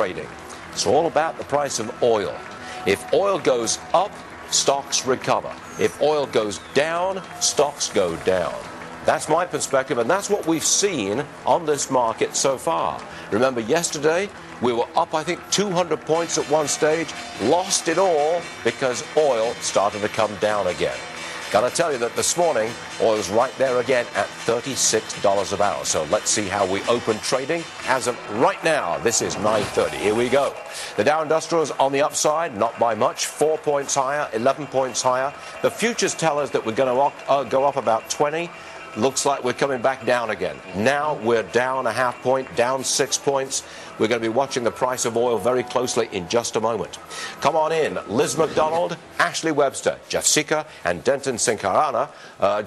trading. It's all about the price of oil. If oil goes up, stocks recover. If oil goes down, stocks go down. That's my perspective, and that's what we've seen on this market so far. Remember, yesterday, we were up, I think, 200 points at one stage, lost it all because oil started to come down again. Got to tell you that this morning, oil's right there again at $36 a barrel. So let's see how we open trading as of right now. This is 9:30. Here we go. The Dow Industrial is on the upside, not by much, 4 points higher, 11 points higher. The futures tell us that we're going to go up about 20. Looks like we're coming back down again. Now we're down a half point, down 6 points. We're going to be watching the price of oil very closely in just a moment. Come on in. Liz McDonald, Ashley Webster, Jeff Sica, and Denton Sinkarana.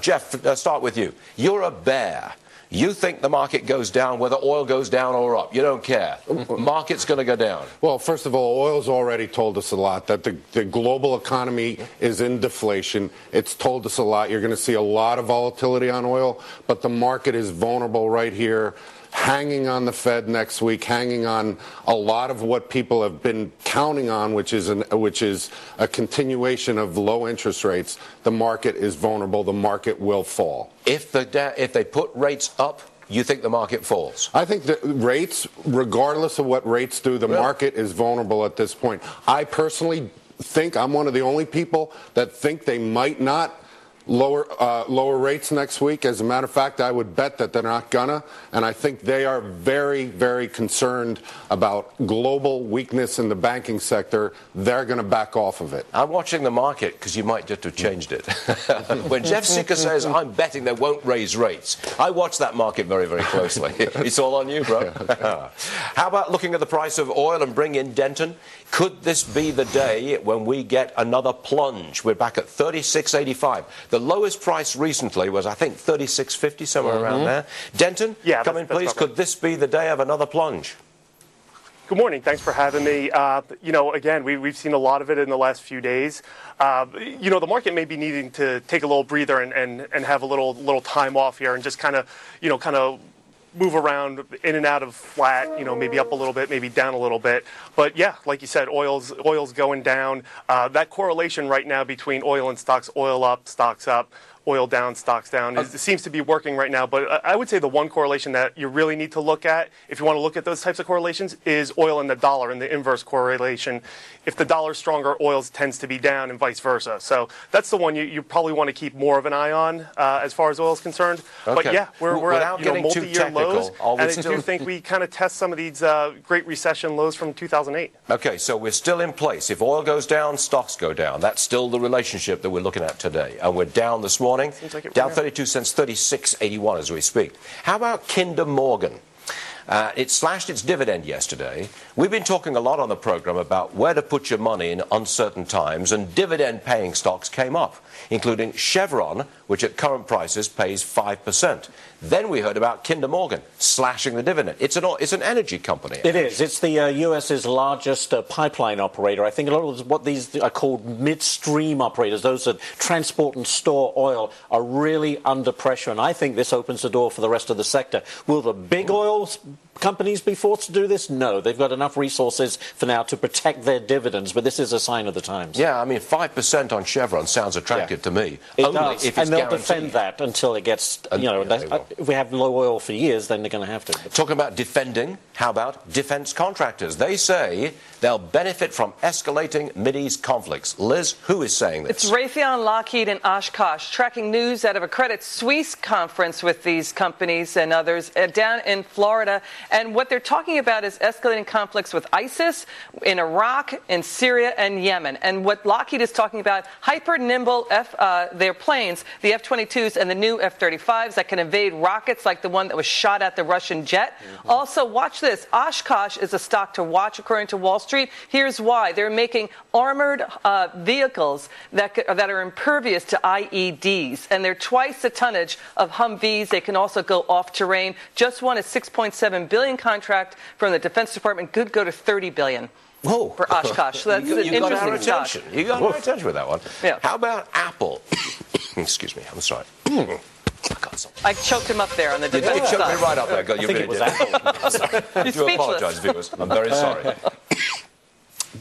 Jeff, start with you. You're a bear. You think the market goes down whether oil goes down or up. You don't care. Market's going to go down. Well, first of all, oil's already told us a lot, that the global economy is in deflation. It's told us a lot. You're going to see a lot of volatility on oil, but the market is vulnerable right here, hanging on the Fed next week, hanging on a lot of what people have been counting on, which is a continuation of low interest rates. The market is vulnerable. The market will fall. If they put rates up, you think the market falls? I think that rates, regardless of what rates do, the market is vulnerable at this point. I personally think I'm one of the only people that think they might not lower rates next week. As a matter of fact, I would bet that they're not gonna, and I think they are very, very concerned about global weakness in the banking sector. They're going to back off of it. I'm watching the market because you might just have changed it. When Jeff Sica says, I'm betting they won't raise rates, I watch that market very, very closely. It's all on you, bro. How about looking at the price of oil and bring in Denton? Could this be the day when we get another plunge? We're back at 36.85. The lowest price recently was, I think, 36.50, somewhere around there. Denton, come in, please. Could this be the day of another plunge? Good morning. Thanks for having me. Again, we've seen a lot of it in the last few days. The market may be needing to take a little breather and have a little time off here and just kind of move around in and out of flat, maybe up a little bit, maybe down a little bit. But yeah, like you said, oil's going down. That correlation right now between oil and stocks, oil up, stocks up, oil down, stocks down, it seems to be working right now. But I would say the one correlation that you really need to look at, if you want to look at those types of correlations, is oil and the dollar and the inverse correlation. If the dollar's stronger, oil tends to be down and vice versa. So that's the one you probably want to keep more of an eye on as far as oil is concerned. Okay. But yeah, we're at multi-year lows, and I do think we kind of test some of these Great Recession lows from 2008. Okay, so we're still in place. If oil goes down, stocks go down. That's still the relationship that we're looking at today. And we're down this morning. Like down 32 cents, 36.81 as we speak. How about Kinder Morgan? It slashed its dividend yesterday. We've been talking a lot on the program about where to put your money in uncertain times, and dividend-paying stocks came up, including Chevron, which at current prices pays 5%. Then we heard about Kinder Morgan slashing the dividend. It's an energy company. It is. It's the U.S.'s largest pipeline operator. I think a lot of what these are called midstream operators, those that transport and store oil, are really under pressure. And I think this opens the door for the rest of the sector. Will the big oil companies be forced to do this? No. They've got enough resources for now to protect their dividends, but this is a sign of the times. Yeah, I mean, 5% on Chevron sounds attractive to me. It does, if and they'll guaranteed. Defend that until it gets, if we have low oil for years, then they're going to have to. Talking about defending, how about defense contractors? They say they'll benefit from escalating Mideast conflicts. Liz, who is saying this? It's Raytheon, Lockheed, and Oshkosh, tracking news out of a Credit Suisse conference with these companies and others down in Florida. And what they're talking about is escalating conflicts with ISIS in Iraq, in Syria, and Yemen. And what Lockheed is talking about, hyper-nimble their planes, the F-22s and the new F-35s that can evade rockets like the one that was shot at the Russian jet. Mm-hmm. Also, watch this. Oshkosh is a stock to watch, according to Wall Street. Here's why. They're making armored vehicles that are impervious to IEDs. And they're twice the tonnage of Humvees. They can also go off-terrain. Just won a $6.7 billion contract from the Defense Department. Could go to $30 billion. Whoa. For Oshkosh. So that's an interesting stock. You got our attention with that one. Yeah. How about Apple? Excuse me, I'm sorry. I got something. I choked him up there on the You defense choked me side. right up there. You really did. I do apologise, viewers. I'm very sorry.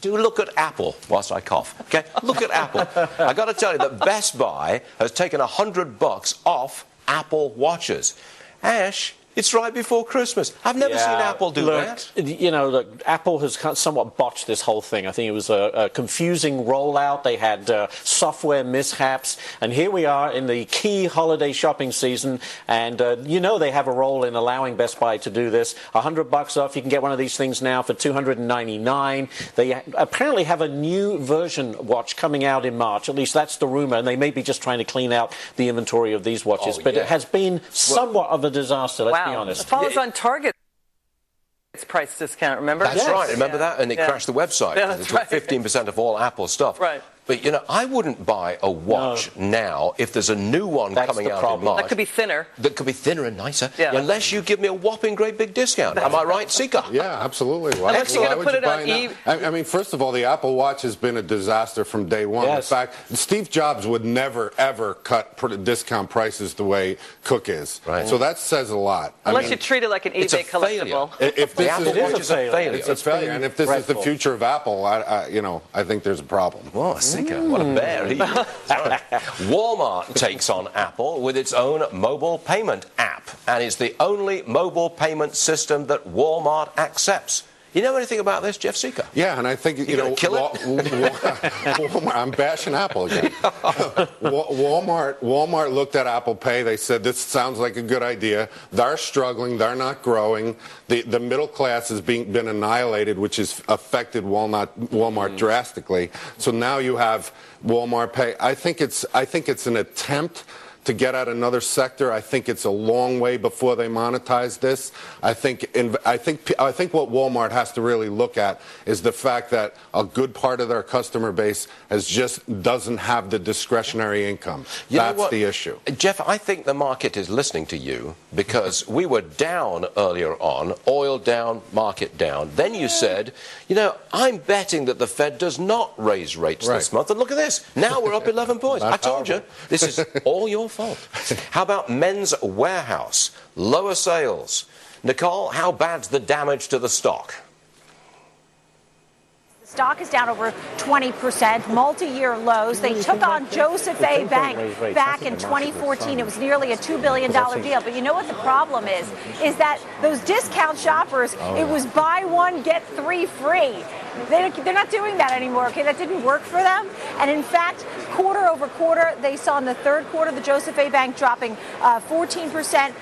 Do look at Apple whilst I cough. Okay, look at Apple. I got to tell you that Best Buy has taken $100 off Apple watches. Ash, it's right before Christmas. I've never seen Apple do that. You know, look, Apple has somewhat botched this whole thing. I think it was a confusing rollout. They had software mishaps. And here we are in the key holiday shopping season. And, you know, they have a role in allowing Best Buy to do this. $100 off. You can get one of these things now for $299. They apparently have a new version watch coming out in March. At least that's the rumor. And they may be just trying to clean out the inventory of these watches. But it has been somewhat of a disaster. Let's be honest. It follows on Target's price discount, remember? That's right. Remember that? And it crashed the website. Yeah, It took 15% of all Apple stuff. Right. But, you know, I wouldn't buy a watch now if there's a new one coming out in March. That could be thinner. That could be thinner and nicer. Yeah. Unless you give me a whopping great big discount. Am I right, Sica? Yeah, absolutely. Why, Unless you're going to put it on eBay. I mean, first of all, the Apple Watch has been a disaster from day one. Yes. In fact, Steve Jobs would never, ever cut discount prices the way Cook is. Right. So that says a lot. Unless you treat it like an it's a eBay collectible. If The this Apple Watch is a failure. It's a failure. And if this is the future of Apple, I think there's a problem. Oh, Sica, what a bear. Walmart takes on Apple with its own mobile payment app, and it's the only mobile payment system that Walmart accepts. You know anything about this, Jeff Sica? Yeah, and I think, you know, kill it? Walmart, I'm bashing Apple again. Walmart looked at Apple Pay. They said, this sounds like a good idea. They're struggling. They're not growing. The middle class has been annihilated, which has affected Walmart drastically. So now you have Walmart Pay. I think it's an attempt to get at another sector. I think it's a long way before they monetize this. I think what Walmart has to really look at is the fact that a good part of their customer base doesn't have the discretionary income. That's the issue. Jeff, I think the market is listening to you because we were down earlier on, oil down, market down. Then you said, you know, I'm betting that the Fed does not raise rates this month. And look at this. Now we're up 11 points. I told you, this is all your fault. How about Men's Warehouse? Lower sales. Nicole, how bad's the damage to the stock? The stock is down over 20%, multi-year lows. They took on Joseph A. Bank back in 2014. It was nearly a $2 billion deal. But you know what the problem is that those discount shoppers, it was buy one, get three free. They're not doing that anymore, okay? That didn't work for them. And in fact, quarter over quarter, they saw in the third quarter the Joseph A. Bank dropping 14%.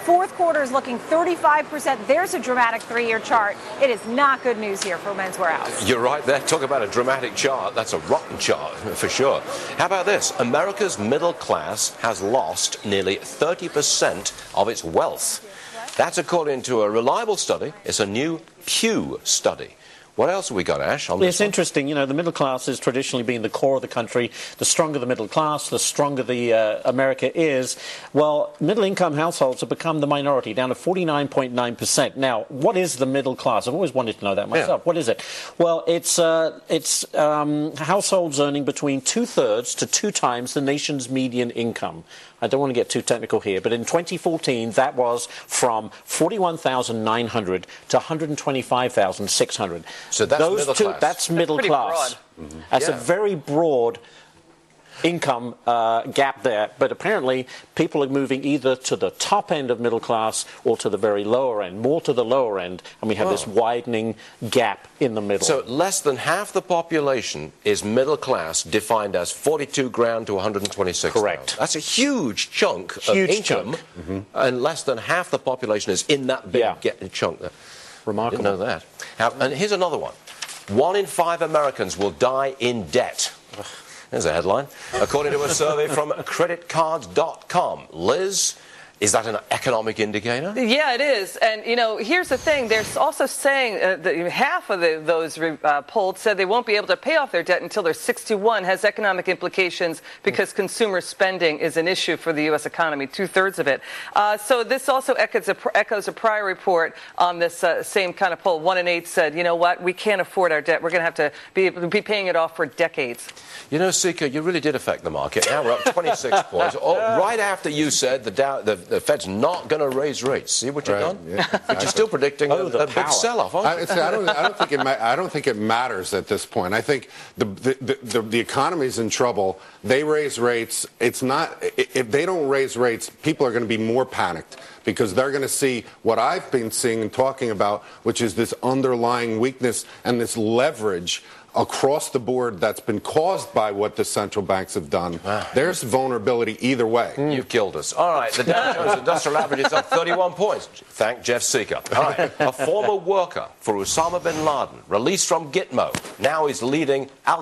Fourth quarter is looking 35%. There's a dramatic three-year chart. It is not good news here for Men's Warehouse. You're right there. Talk about a dramatic chart. That's a rotten chart for sure. How about this? America's middle class has lost nearly 30% of its wealth. That's according to a reliable study. It's a new Pew study. What else have we got, Ash? It's interesting. You know, the middle class has traditionally been the core of the country. The stronger the middle class, the stronger the America is. Well, middle-income households have become the minority, down to 49.9%. Now, what is the middle class? I've always wanted to know that myself. Yeah. What is it? Well, it's households earning between 2/3 to 2 times the nation's median income. I don't want to get too technical here, but in 2014, that was from 41,900 to 125,600. So that's middle class. That's middle class. Mm-hmm. That's a very broad income gap there, but apparently people are moving either to the top end of middle class or to the very lower end, more to the lower end, and we have this widening gap in the middle. So less than half the population is middle class, defined as 42 grand to 126. Correct. That's a huge chunk of income, and less than half the population is in that big chunk there. Remarkable. Didn't know that. And here's another one. 1 in 5 Americans will die in debt. There's a headline. According to a survey from creditcards.com. Liz, Is that an economic indicator? Yeah, it is. And, here's the thing. They're also saying that half of those polled said they won't be able to pay off their debt until they're 61. Has economic implications because consumer spending is an issue for the U.S. economy, 2/3 of it. So this also echoes a prior report on this same kind of poll. 1 in 8 said, you know what, we can't afford our debt. We're going to have to be paying it off for decades. Sica, you really did affect the market. Now we're up 26 points. Right after you said the Fed's not going to raise rates. See what you've done? Yeah, but you're still predicting a big sell-off, aren't you? I don't think it matters at this point. I think the economy's in trouble. They raise rates. It's not. If they don't raise rates, people are going to be more panicked because they're going to see what I've been seeing and talking about, which is this underlying weakness and this leverage across the board that's been caused by what the central banks have done. Wow. There's vulnerability either way. You've killed us. All right, the Dow Jones Industrial Average is up 31 points. Thank Jeff Sica. All right, a former worker for Osama bin Laden, released from Gitmo, now is leading Al